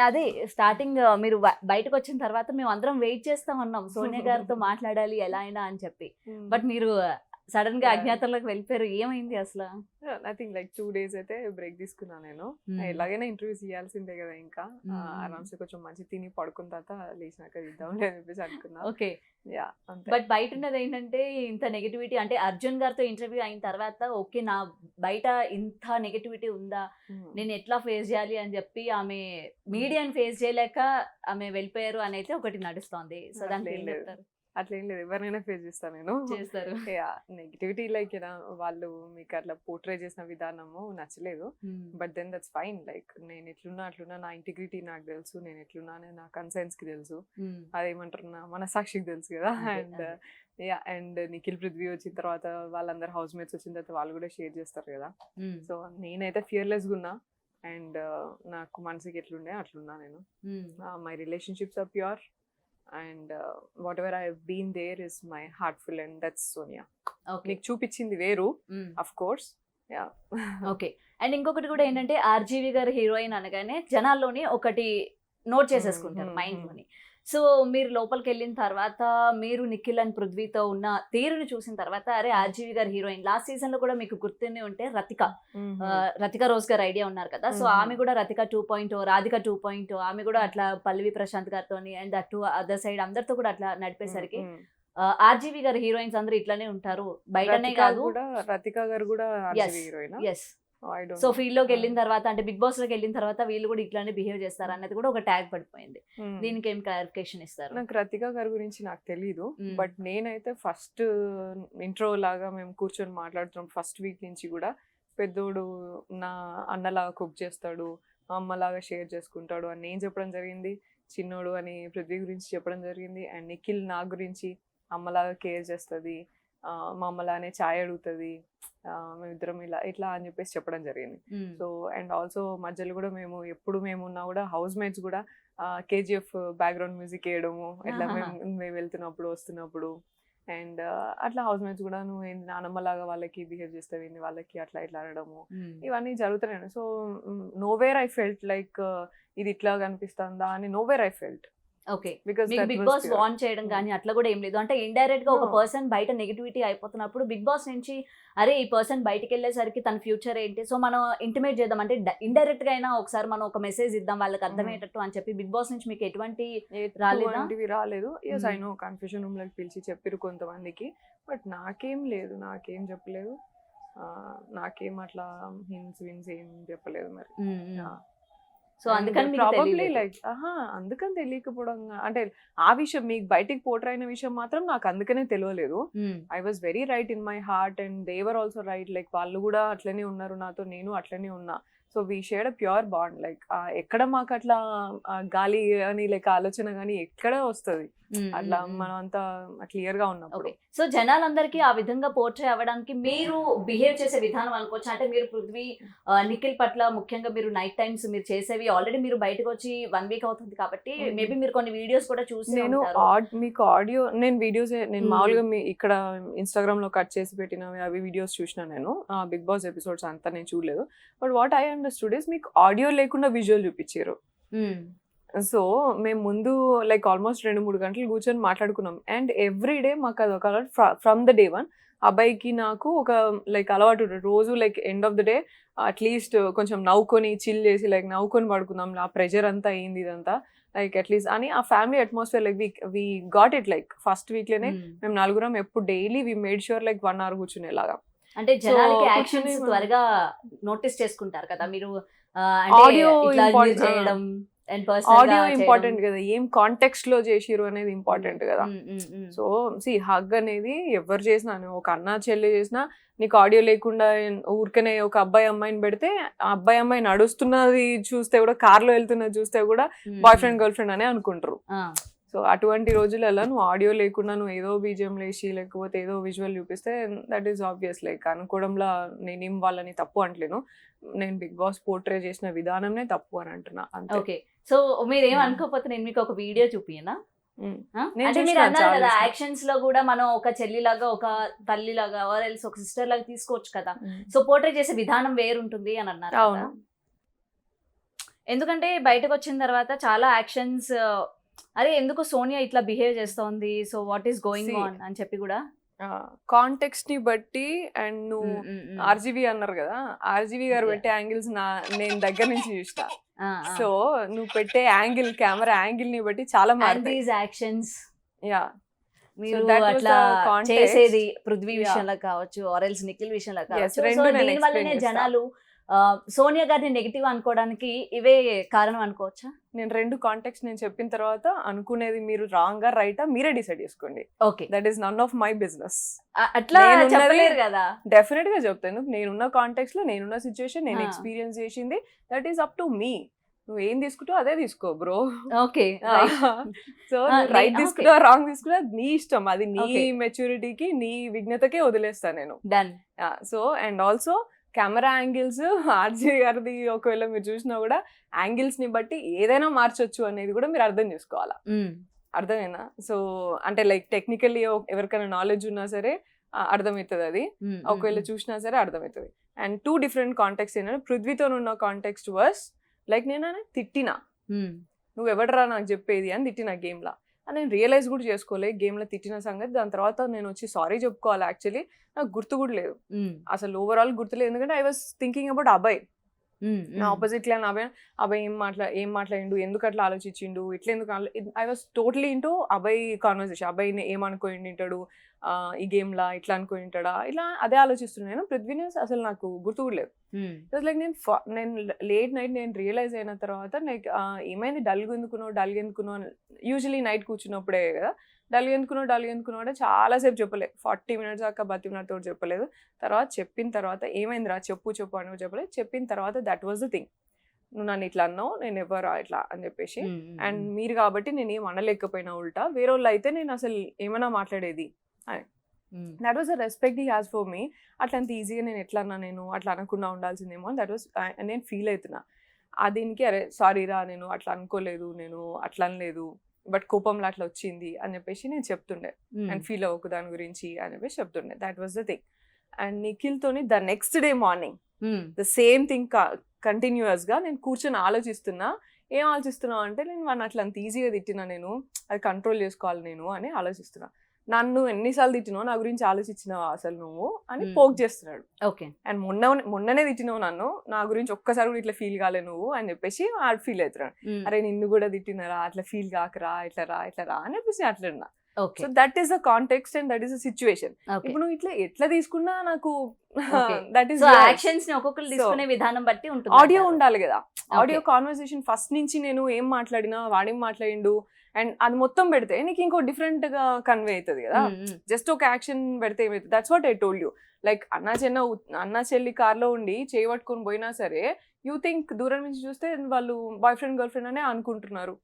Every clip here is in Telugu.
అదే స్టార్టింగ్ మీరు బయటకు వచ్చిన తర్వాత మేము అందరం వెయిట్ చేస్తా ఉన్నాం సోనియా గారితో మాట్లాడాలి ఎలా అయినా అని చెప్పి. బట్ మీరు సడన్ గా అజ్ఞాతంలోకి వెళ్ళిపోయారు, ఏమైంది అసలు? నథింగ్, లైక్ 2 days అయితే బ్రేక్ తీసుకున్నా నేను. ఎలాగైనా ఇంటర్వ్యూస్ ఇవ్వాల్సిందే కదా, ఇంకా ఆరామ్సే కొంచెం మంచి తిని పడుకున్న తర్వాత లేచినాక ఇద్దాంలే అని చెప్పేసి అనుకున్నా. ఓకే. యా, అంతే. బట్ బయట ఉన్నది ఏంటంటే ఇంత నెగటివిటీ, అంటే అర్జున్ గారితో ఇంటర్వ్యూ అయిన తర్వాత ఓకే నా బయట ఇంత నెగటివిటీ ఉందా, నేను ఎట్లా ఫేస్ చేయాలి అని చెప్పి ఆమె మీడియాని ఫేస్ చేయలేక ఆమె వెళ్ళిపోయారు అని అయితే ఒకటి నడుస్తోంది. సో దానికి ఏం చెప్తారు? అట్లా ఏం లేదు, ఎవరినైనా ఫేస్ చేస్తాను నేను. చేస్తారు. నెగిటివిటీ లైక్ వాళ్ళు మీకు అట్లా పోర్ట్రే చేసిన విధానము నచ్చలేదు, but then that's fine. Like నేను ఎట్లున్నా అట్లున్నా, నా ఇంటిగ్రిటీ నాకు తెలుసు, నేను ఎట్లున్నా నా కన్సర్న్స్ కి తెలుసు, అదేమంటారు నా మనసాక్షికి తెలుసు కదా. అండ్ నిఖిల్ పృథ్వీ వచ్చిన తర్వాత వాళ్ళందరు హౌస్ మేట్స్ వచ్చిన తర్వాత వాళ్ళు కూడా షేర్ చేస్తారు కదా. సో నేనైతే ఫియర్లెస్ గా ఉన్నా, అండ్ నాకు మనసుకి ఎట్లుండే అట్లున్నా నేను. My relationships are pure, and whatever I have been there is my heartful, and that's Sonia. Okay. నీకు చూపించింది వేరు, of course. Yeah. Okay. And ఇంకొకటి కూడా ఏంటంటే ఆర్జీవి గారు హీరోయిన్ అనగానే జనాల్లోని ఒకటి నోట్ చేసేసుకుంటారు మైండ్ లోని. సో మీరు లోపలికి వెళ్ళిన తర్వాత మీరు నిఖిల్ అండ్ పృథ్వీతో ఉన్న తీరుని చూసిన తర్వాత అరే ఆర్జీవి గారు హీరోయిన్. లాస్ట్ సీజన్ లో కూడా మీకు గుర్తునే ఉంటే రతిక రోజ్ గారు ఐడియా ఉన్నారు కదా. సో ఆమె కూడా రతిక 2.0, రాధిక 2.0, ఆమె కూడా అట్లా పల్లవి ప్రశాంత్ గారితో అండ్ అటు అదర్ సైడ్ అందరితో కూడా అట్లా నడిపేసరికి ఆర్జీవి గారు హీరోయిన్స్ అందరూ ఇట్లానే ఉంటారు బయటనే కాదు. రతిక గారు కూడా హీరోయిన్. ఎస్. సో ఫీల్డ్ లోకి వెళ్ళిన తర్వాత, అంటే బిగ్ బాస్ లోకి వెళ్ళిన తర్వాత వీళ్ళు కూడా ఇట్లానే బిహేవ్ చేస్తారు అన్నది కూడా ఒక ట్యాగ్ పడిపోయింది. దీనికి ఏం క్లారిఫికేషన్ ఇస్తారు? నాకు రతిక గారి గురించి నాకు తెలీదు, బట్ నేనైతే ఫస్ట్ ఇంట్రో లాగా మేము కూర్చొని మాట్లాడుతున్నాం ఫస్ట్ వీక్ నుంచి కూడా, పెద్దోడు నా అన్నలాగా కుక్ చేస్తాడు, అమ్మలాగా షేర్ చేసుకుంటాడు అని నేను చెప్పడం జరిగింది. చిన్నోడు అని పృథ్వీ గురించి చెప్పడం జరిగింది. అండ్ నిఖిల్ నా గురించి అమ్మలాగా కేర్ చేస్తుంది, మా అమ్మలానే ఛాయ్ అడుగుతుంది, మేమిద్దరం ఇట్లా అని చెప్పేసి చెప్పడం జరిగింది. సో అండ్ ఆల్సో మధ్యలో కూడా ఎప్పుడు మేము ఉన్నా కూడా హౌస్ మేట్స్ కూడా KGF బ్యాక్గ్రౌండ్ మ్యూజిక్ వేయడము ఇట్లా మేము వెళ్తున్నప్పుడు వస్తున్నప్పుడు, అండ్ అట్లా హౌస్ మేట్స్ కూడా నువ్వు ఏంటి నానమ్మలాగా వాళ్ళకి బిహేవ్ చేస్తావు ఏంటి వాళ్ళకి అట్లా ఇట్లా అనడము, ఇవన్నీ జరుగుతున్నాయి. So nowhere I felt like ఇది ఇట్లా కనిపిస్తుందా అని, nowhere I felt. Okay. Bigg Boss warn చేయడం కానీ అట్లా కూడా ఏం లేదు. అంటే ఇండైరెక్ట్ గా ఒక పర్సన్ బయట నెగిటివిటీ అయిపోతున్నప్పుడు బిగ్ బాస్ నుంచి అరే ఈ పర్సన్ బయటకు వెళ్ళేసరికి తన ఫ్యూచర్ ఏంటి, సో మనం ఇంటిమేట్ చేద్దాం, అంటే ఇండైరెక్ట్ గా అయినా ఒకసారి మనం ఒక మెసేజ్ ఇద్దాం వాళ్ళకి అర్థమయ్యేటట్టు అని చెప్పి బిగ్ బాస్ నుంచి మీకు ఎటువంటి రాలేదు. Yes I know, confusion room లోకి పిలిచి చెప్పారు కొంతమందికి, బట్ నాకేం లేదు, నాకేం చెప్పలేదు, నాకేం అట్లా విన్స్ ఏం చెప్పలేదు మరి. సో అందుకని ప్రాబబ్లీ లైక్ అందుకని తెలియకపోవడం, అంటే ఆ విషయం మీకు బయటికి పోర్ట్రే అయిన విషయం మాత్రం నాకు అందుకనే తెలియలేదు. I was very right in my heart and they were also right. Like వాళ్ళు కూడా అట్లనే ఉన్నారు నాతో, నేను అట్లనే ఉన్నా. So we shared a pure bond. Like ఎక్కడ మాకు అట్లా గాలి అని లైక్ ఆలోచన కానీ ఎక్కడ వస్తుంది అట్లా మనం అంతా క్లియర్ గా ఉన్నప్పుడు. సో జనాలందరికీ ఆ విధంగా పోర్ట్రే అవ్వడానికి మీరు బిహేవ్ చేసే విధానం అనుకోవచ్చు. అంటే మీరు పృథ్వీ నిఖిల్ పట్ల ముఖ్యంగా మీరు నైట్ టైమ్స్ మీరు చేసేవి ఆల్రెడీ మీరు బయటకు వచ్చి 1 week అవుతుంది కాబట్టి మేబీ మీరు కొన్ని వీడియోస్ కూడా చూసి, నేను మీకు ఆడియో నేను వీడియోస్ నేను మామూలుగా ఇక్కడ ఇన్స్టాగ్రామ్ లో కట్ చేసి పెట్టినవి అవి వీడియోస్ చూసిన, నేను బిగ్ బాస్ ఎపిసోడ్స్ అంతా నేను చూడలేదు. But what I understood is మీకు ఆడియో లేకుండా విజువల్ చూపించారు. సో మేము ముందు లైక్ ఆల్మోస్ట్ 2-3 గంటలు కూర్చొని మాట్లాడుకున్నాం. అండ్ ఎవ్రీ డే మాకు అది ఒక అలవాటు ఫ్రమ్ ద డే 1. అబ్బాయికి నాకు ఒక లైక్ అలవాటు రోజు like end of the day at least కొంచెం నవ్వుకొని చిల్ చేసి లైక్ నవ్వుకొని పడుకుందాం, ఆ ప్రెషర్ అంతా అయింది ఇదంతా లైక్ అట్లీస్ట్ అని ఆ family atmosphere like we got it. Like first week లోనే మేము 4 ఎప్పుడు daily we made sure like 1 hour కూర్చునేలాగా. అంటే జనాలకి యాక్షన్స్ త్వరగా నోటీస్ చేసుకుంటారు కదా మీరు, ఆడియో చేయడం ఆడియో ఇంపార్టెంట్ కదా, ఏం కాంటెక్స్ట్ లో చేసిరు అనేది ఇంపార్టెంట్ కదా. సో హగ్ అనేది ఎవరు చేసినా, ఒక అన్న చెల్లి చేసినా నీకు ఆడియో లేకుండా ఊరికనే ఒక అబ్బాయి అమ్మాయిని పెడితే ఆ అబ్బాయి అమ్మాయి నడుస్తున్నది చూస్తే కూడా, కార్ లో వెళ్తున్నది చూస్తే కూడా బాయ్ ఫ్రెండ్ గర్ల్ ఫ్రెండ్ అనే అనుకుంటారు. సో అటువంటి రోజులలో నువ్వు ఆడియో లేకుండా నువ్వు ఏదో బీజియం లేచి లేకపోతే ఏదో విజువల్ చూపిస్తే దట్ ఈస్ ఆబ్వియస్. లైక్ అనుకోవడంలో నేనేం వాళ్ళని తప్పు అంటలేను, నేను బిగ్ బాస్ పోర్ట్రే చేసిన విధానంనే తప్పు అని అంటున్నా. ఓకే. సో మీరు ఏం అనుకోకపోతే నేను మీకు ఒక వీడియో చూపియనా? అంటే మీరు అన్నారు కదా యాక్షన్స్ లో కూడా మనం ఒక చెల్లిలాగా ఒక తల్లిలాగా ఆర్ఎల్స్ ఒక సిస్టర్ లాగా తీసుకోవచ్చు కదా. సో పోర్ట్రే చేసే విధానం వేరుంటుంది అని అన్నారు. ఎందుకంటే బయటకు వచ్చిన తర్వాత చాలా యాక్షన్స్ అరే ఎందుకు సోనియా ఇట్లా బిహేవ్ చేస్తోంది, so what is going See. On అని చెప్పి కూడా కాంటెక్స్ట్ ని బట్టి అండ్ నువ్వు ఆర్జీవి అన్నారు కదా, ఆర్జీవి గారు పెట్టే యాంగిల్స్ నేను దగ్గర నుంచి చూసిన. సో నువ్వు పెట్టే యాంగిల్, కెమెరా యాంగిల్ ని బట్టి చాలా మారుతాయి. దీస్ యాక్షన్స్ యా, మీరు that was అట్లా the context. చేసేది పృథ్వీ Yeah. విషయంలో కావచ్చు ఆరెల్స్ నిఖిల్ విషయంలో Yes, కావచ్చు, రెండు సో నేను దీని వల్లనే explain చేస్తా. జనాలు సోనియా గారిని నెగిటివ్ అనుకోవడానికి ఇవే కారణం అనుకోవచ్చా? నేను రెండు కాంటెక్స్ట్ నేను చెప్పిన తర్వాత అనుకునేది మీరు రాంగ్ గా రైటా మీరే డిసైడ్ చేసుకోండి. Okay, that is none of my business. అట్లా నేనున్నది- చెప్పలేరు కదా. డెఫినెట్ గా చెప్తాను, నేనున్న కాంటెక్స్ట్ లో నేనున్న సిచ్యువేషన్ నేను Ah. ఎక్స్పీరియన్స్ చేసింది, that is up to me. నువ్వు ఏం తీసుకుంటావు అదే తీసుకో bro. Okay, so Ah, right okay. తీసుకుంటా రాంగ్ తీసుకుంటా నీ ఇష్టం, అది నీ Okay. మెచ్యూరిటీకి నీ విఘ్నతకే వదిలేస్తాను నేను. Done. So and also camera angles RG గారిది ఒకవేళ మీరు చూసినా కూడా యాంగిల్స్ ని బట్టి ఏదైనా మార్చొచ్చు అనేది కూడా మీరు అర్థం చేసుకోవాలా. అర్థమైందా? సో అంటే లైక్ టెక్నికల్లీ ఎవరికైనా నాలెడ్జ్ ఉన్నా సరే అర్థమవుతుంది అది, ఒకవేళ చూసినా సరే అర్థమవుతుంది. అండ్ 2 డిఫరెంట్ కాంటెక్స్ట్ ఏంటంటే పృథ్వీతో ఉన్న కాంటెక్స్ట్ వర్స్ లైక్ నేను తిట్టినా, నువ్వు ఎవడరా నాకు చెప్పేది అని తిట్టిన గేమ్లా. అని నేను రియలైజ్ కూడా చేసుకోలే గేమ్లో తిట్టిన సంగతి. దాని తర్వాత నేను వచ్చి సారీ చెప్పుకోవాలి. యాక్చువల్లీ నాకు గుర్తు కూడా లేదు, అసలు ఓవరాల్ గుర్తులేదు. ఎందుకంటే I was thinking about Abhay, నా ఆపోజిట్ లో అభయ్ ఏం మాట్లాడిండు, ఎందుకు అట్లా ఆలోచించిండు, ఇట్లా ఎందుకు. I was totally into Abhay conversation. అభయ్ని ఏమనుకోండి ఉంటాడు ఈ గేమ్ లా, ఇట్లా అనుకుని ఉంటాడా, ఇలా అదే ఆలోచిస్తున్నాను. పృథ్వీని అసలు నాకు గుర్తు కూడా లేదు. లైక్ నేను లేట్ నైట్ నేను రియలైజ్ అయిన తర్వాత లైక్ ఏమైంది, డల్గా ఎందుకున్నావు యూజువలీ నైట్ కూర్చున్నప్పుడే కదా, డల్గా ఎందుకున్నావు అంటే చాలాసేపు చెప్పలేదు, 40 minutes దాకా బతిమినతో చెప్పలేదు. తర్వాత చెప్పిన తర్వాత ఏమైందిరా చెప్పు అని చెప్పలేదు. చెప్పిన తర్వాత దట్ వాజ్ ద థింగ్, నువ్వు నన్ను ఇట్లా అన్నావు, నేను ఎవరా ఇట్లా అని చెప్పేసి. అండ్ మీరు కాబట్టి నేను ఏం అనలేకపోయినా, ఉల్టా వేరే వాళ్ళు అయితే నేను అసలు ఏమైనా మాట్లాడేది అని. That was a respect he has for me. అట్లా అంత ఈజీగా నేను ఎట్లా అన్నా, నేను అట్లా అనకుండా ఉండాల్సిందేమో అని దట్ వాస్ నేను ఫీల్ అవుతున్నా. దీనికి అరే సారీ రా, నేను అట్లా అనుకోలేదు, నేను అట్లా అనలేదు, బట్ కోపంలో అట్లా వచ్చింది అని చెప్పేసి నేను చెప్తుండే. అండ్ ఫీల్ అవ్వకు దాని గురించి అని చెప్పేసి చెప్తుండే. That was the thing. And నిఖిల్తోని the next day morning the same thing continuous గా నేను కూర్చొని ఆలోచిస్తున్నా. ఏం ఆలోచిస్తున్నావు అంటే, నేను వాడిని అట్లా అంత ఈజీగా తిట్టినా, నేను అది కంట్రోల్ చేసుకోవాలి నేను అని ఆలోచిస్తున్నా. నన్ను ఎన్నిసార్లు తిట్టినావు, నా గురించి ఆలోచించినావా అసలు నువ్వు అని పోక్ చేస్తున్నాడు. ఓకే, అండ్ మొన్ననే తిట్టినావు నన్ను, నా గురించి ఒక్కసారి కూడా ఇట్లా ఫీల్ కాలే నువ్వు అని చెప్పేసి ఆడు ఫీల్ అవుతున్నాడు. అరే నిన్ను కూడా తిట్టినారా, అట్లా ఫీల్ కాకరా, ఇట్లా రా అని చెప్పేసి అట్లా. So that is the context and that is the situation. ఇప్పుడు నువ్వు ఇట్లా ఎట్లా తీసుకున్నా నాకు దట్ ఈస్ యాక్షన్స్ ని ఒక్కొక్కరు తీసుకునే విధానం బట్టి ఉంటుంది. ఆడియో ఉండాలి కదా, ఆడియో కాన్వర్సేషన్ ఫస్ట్ నుంచి నేను ఏం మాట్లాడినా వాడేం మాట్లాడిండు అండ్ అది మొత్తం పెడితే నీకు ఇంకో డిఫరెంట్ గా కన్వే అవుతుంది కదా. జస్ట్ ఒక యాక్షన్ పెడితే ఏమవుతుంది, that's what I told you. Like అన్నా చెల్లి కార్లో ఉండి చేయబట్టుకొని పోయినా సరే యూ థింక్ దూరం నుంచి చూస్తే వాళ్ళు బాయ్ ఫ్రెండ్ గర్ల్ ఫ్రెండ్ అనే అనుకుంటున్నారు.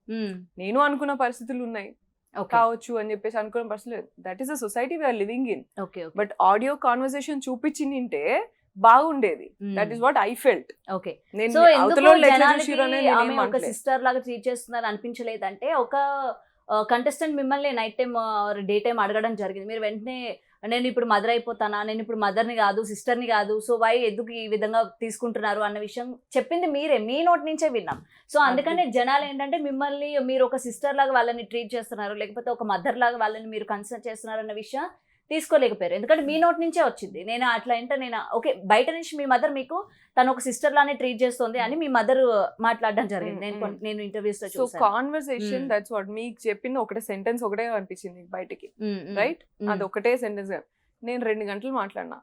నేను అనుకున్న పరిస్థితులు ఉన్నాయి కావచ్చు అని చెప్పేసి అనుకున్న పరిస్థితులు. That is the society we are living in. But audio conversation చూపించిందంటే బాగుండేది. That is what I felt. Okay, నేను సో ఒక సిస్టర్ లాగా ట్రీట్ చేస్తున్నారు అనిపించలేదంటే, ఒక కంటెస్టెంట్ మిమ్మల్ని నైట్ టైం డే టైం అడగడం జరిగింది, మీరు వెంటనే నేను ఇప్పుడు మదర్ అయిపోతానా, నేను ఇప్పుడు మదర్ని కాదు సిస్టర్ని కాదు, సో వై ఎందుకు ఈ విధంగా తీసుకుంటున్నారు అన్న విషయం చెప్పింది మీరే, మీ నోటి నుంచే విన్నాం. సో అందుకనే జనాలు ఏంటంటే మిమ్మల్ని మీరు ఒక సిస్టర్ లాగా వాళ్ళని ట్రీట్ చేస్తున్నారు, లేకపోతే ఒక మదర్ లాగా వాళ్ళని మీరు కన్సిడర్ చేస్తున్నారు అన్న విషయం తీసుకోలేకపోయారు. ఎందుకంటే మీ నోటి నుంచే వచ్చింది. నేను అట్లా అంటే నేను ఓకే, బయట నుంచి మీ మదర్ మీకు తను ఒక సిస్టర్ లానే ట్రీట్ చేస్తుంది అని మీ మదర్ మాట్లాడడం జరిగింది. నేను ఇంటర్వ్యూస్ లో చూసాను. సో కాన్వర్సేషన్ దట్స్ వాట్ మీకు చెప్పింది ఒకటే సెంటెన్స్ ఒకటే అనిపించింది బయటకి, రైట్? అది ఒకటే సెంటెన్స్. నేను 2 గంటలు మాట్లాడినా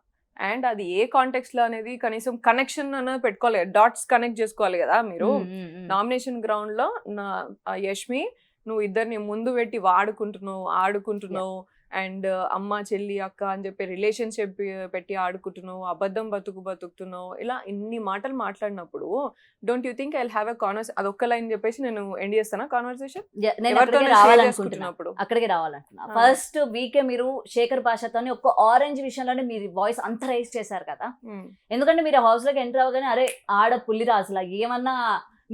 అండ్ అది ఏ కాంటెక్స్ట్ లో అనేది కనీసం కనెక్షన్ అన్నది పెట్టుకోవాలి, డాట్స్ కనెక్ట్ చేసుకోవాలి కదా మీరు. నామినేషన్ గ్రౌండ్ లో యష్మి నువ్వు ఇద్దరిని ముందు పెట్టి ఆడుకుంటున్నావు అండ్ అమ్మ చెల్లి అక్క అని చెప్పి రిలేషన్షిప్ పెట్టి ఆడుకుంటున్నావు, అబద్ధం బతుకుతున్నావు, ఇలా ఇన్ని మాటలు మాట్లాడినప్పుడు don't you think I will have a conversation. అదొక్క లైన్ చెప్పేసి నేను ఎండ్ చేస్తానా కాన్వర్సేషన్? అక్కడికి రావాలనుకున్నా. ఫస్ట్ వీకే మీరు శేఖర్ భాషతో ఒక ఆరెంజ్ విషయంలోనే మీరు వాయిస్ అంత రైజ్ చేశారు కదా. ఎందుకంటే మీరు హౌస్ లోకి ఎంటర్ అవ్వగానే అరే ఆడ పుల్లి రాజులా ఏమన్నా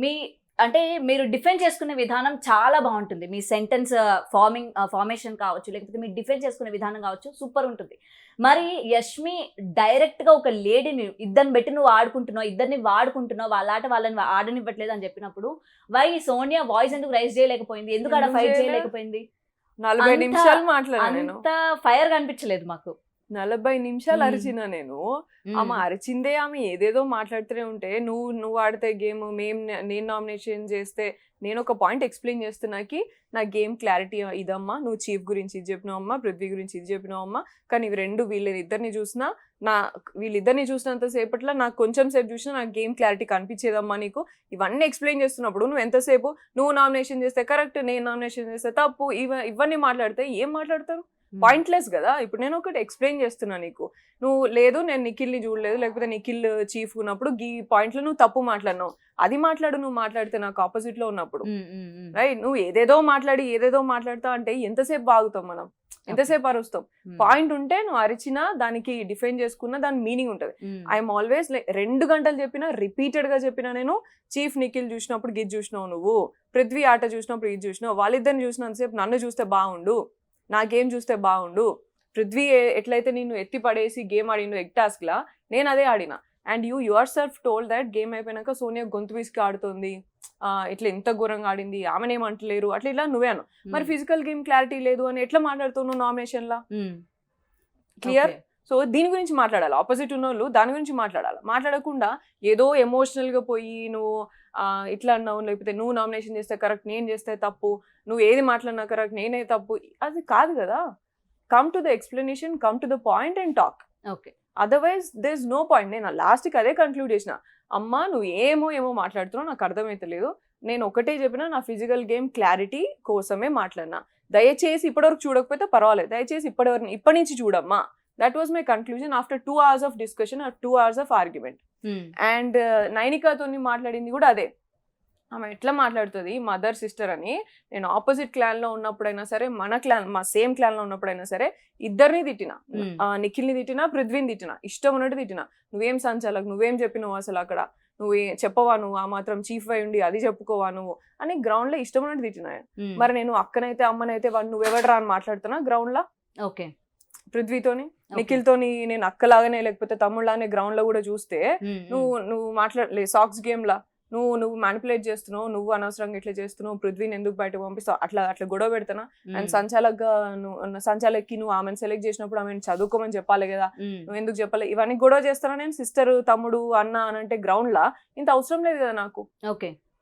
మీ అంటే మీరు డిఫెండ్ చేసుకునే విధానం చాలా బాగుంటుంది. మీ సెంటెన్స్ ఫార్మేషన్ కావచ్చు, లేకపోతే మీరు డిఫెండ్ చేసుకునే విధానం కావచ్చు, సూపర్ ఉంటుంది. మరి యష్మి డైరెక్ట్‌గా ఒక లేడీని ఇద్దరిని పెట్టి నువ్వు ఆడుకుంటున్నావు, ఇద్దరిని వాడుకుంటున్నావు, వాళ్ళ ఆట వాళ్ళని ఆడనివ్వట్లేదు అని చెప్పినప్పుడు, వై సోనియా వాయిస్ ఎందుకు రైజ్ చేయలేకపోయింది? ఎందుకు ఆడ ఎందుకు ఫైట్ చేయలే? చేయలేకపోయింది? 40 అంత నిమిషాలు మాట్లాడాను నేను. అంత ఫైర్ కనిపించలేదు మాకు. 40 నిమిషాలు మ్మ్. అరిచినా నేను. మ్మ్. ఆమె అరిచిందే ఆమె ఏదేదో మాట్లాడుతూనే ఉంటే నువ్వు ఆడితే గేమ్ నేను నామినేషన్ చేస్తే నేను ఒక పాయింట్ ఎక్స్ప్లెయిన్ చేస్తున్నాకి నా గేమ్ క్లారిటీ ఇదమ్మా, నువ్వు చీఫ్ గురించి ఇది చెప్పినావు అమ్మా, పృథ్వీ గురించి ఇది చెప్పినావు అమ్మా, కానీ వీళ్ళిద్దరిని చూసినంత సేపట్లో నాకు కొంచెం సేపు చూసినా నాకు గేమ్ క్లారిటీ కనిపించేదమ్మా నీకు. ఇవన్నీ ఎక్స్ప్లెయిన్ చేస్తున్నప్పుడు నువ్వు ఎంతసేపు నువ్వు నామినేషన్ చేస్తే కరెక్ట్, నేను నామినేషన్ చేస్తే తప్పు, ఇవన్నీ మాట్లాడితే ఏం మాట్లాడతారు? పాయింట్లెస్ కదా. ఇప్పుడు నేను ఒకటి ఎక్స్ప్లెయిన్ చేస్తున్నా నీకు, నువ్వు లేదు నేను నిఖిల్ని చూడలేదు, లేకపోతే నిఖిల్ చీఫ్ ఉన్నప్పుడు ఈ పాయింట్లో నువ్వు తప్పు మాట్లాడినావు, అది మాట్లాడు. నువ్వు మాట్లాడితే నాకు ఆపోజిట్ లో ఉన్నప్పుడు రైట్, నువ్వు ఏదేదో మాట్లాడతా అంటే ఎంతసేపు బాగుతాం మనం, ఎంతసేపు అరుస్తాం? పాయింట్ ఉంటే నువ్వు అరిచినా దానికి డిఫెండ్ చేసుకున్నా దాని మీనింగ్ ఉంటుంది. ఐఎమ్ ఆల్వేస్ లైక్ 2 గంటలు చెప్పినా, రిపీటెడ్ గా చెప్పినా నేను, చీఫ్ నిఖిల్ చూసినప్పుడు గిజ్ చూసినావు నువ్వు, పృథ్వీ ఆట చూసినప్పుడు ఇది చూసినావు, వాళ్ళిద్దరిని చూసినంతసేపు నన్ను చూస్తే బాగుండు, నా గేమ్ చూస్తే బాగుండు. పృథ్వీ ఎట్లయితే నేను ఎత్తి పడేసి గేమ్ ఆడిండు ఎగ్ టాస్క్ లా, నేను అదే ఆడినా. And your self told that game అయిపోయినాక సోనియా గొంతు విసికి ఆడుతుంది, ఇట్లా ఎంత ఘోరంగా ఆడింది, ఆమెనేమంటలేరు అట్లా ఇలా నువ్వే అను. మరి ఫిజికల్ గేమ్ క్లారిటీ లేదు అని ఎట్లా మాట్లాడుతున్నావు నామినేషన్ లా? క్లియర్. సో దీని గురించి మాట్లాడాలి, ఆపోజిట్ ఉన్న వాళ్ళు దాని గురించి మాట్లాడకుండా ఏదో ఎమోషనల్ గా పోయి నువ్వు ఇట్లా అన్నావు, లేకపోతే నువ్వు నామినేషన్ చేస్తే కరెక్ట్, నేను చేస్తే తప్పు, నువ్వు ఏది మాట్లాడినా కరెక్ట్, నేనే తప్పు, అది కాదు కదా. Come to the explanation, come to the point and talk. Okay, otherwise there is no point. నేను లాస్ట్కి అదే కన్క్లూడ్ చేసిన, అమ్మా నువ్వు ఏమో మాట్లాడుతున్నావు నాకు అర్థమైతలేదు, నేను ఒకటే చెప్పినా నా ఫిజికల్ గేమ్ క్లారిటీ కోసమే మాట్లాడినా, దయచేసి ఇప్పటివరకు చూడకపోతే పర్వాలేదు, దయచేసి ఇప్పటి నుంచి చూడమ్మా. That was my conclusion after 2 hours of discussion, 2 hours of argument. And నైనికాతో మాట్లాడింది కూడా అదే. ఆమె ఎట్లా మాట్లాడుతుంది మదర్ సిస్టర్ అని, నేను ఆపోజిట్ క్లాన్ లో ఉన్నప్పుడైనా సరే, మా సేమ్ క్లాన్ లో ఉన్నప్పుడైనా సరే, ఇద్దరిని తిట్టినా, నిఖిల్ని తిట్టినా, పృథ్వీని తిట్టినా, ఇష్టం ఉన్నట్టు తిట్టినా. నువ్వేం సంచాలకు, నువ్వేం చెప్పినావు అసలు అక్కడ, నువ్వు చెప్పవా, నువ్వు ఆ మాత్రం చీఫ్ అయి ఉండి అది చెప్పుకోవా నువ్వు అని గ్రౌండ్ లో ఇష్టం ఉన్నట్టు తిట్టినా. మరి నేను అక్కనైతే అమ్మనైతే నువ్వెవడరా అని మాట్లాడుతున్నా గ్రౌండ్ లో. ఓకే, పృథ్వీతోని నిఖిల్తోని నేను అక్కలాగానే లేకపోతే తమ్ముళ్ళనే గ్రౌండ్ లో కూడా చూస్తే నువ్వు మాట్లాడలే. సాక్స్ గేమ్ లా నువ్వు మ్యానిపులేట్ చేస్తున్నావు, నువ్వు అనవసరంగా ఇట్లా చేస్తున్నావు, పృథ్వీని ఎందుకు బయటకు పంపిస్తావు, అట్లా గొడవ పెడుతున్నా. అండ్ సంచాలక్కి నువ్వు ఆమెను సెలెక్ట్ చేసినప్పుడు ఆమెను చదువుకోమని చెప్పాలి కదా, నువ్వు ఎందుకు చెప్పాలి, ఇవన్నీ గొడవ చేస్తానా నేను. సిస్టర్, తమ్ముడు, అన్న అని అంటే గ్రౌండ్ లా ఇంత అవసరం లేదు కదా నాకు. ఓకే.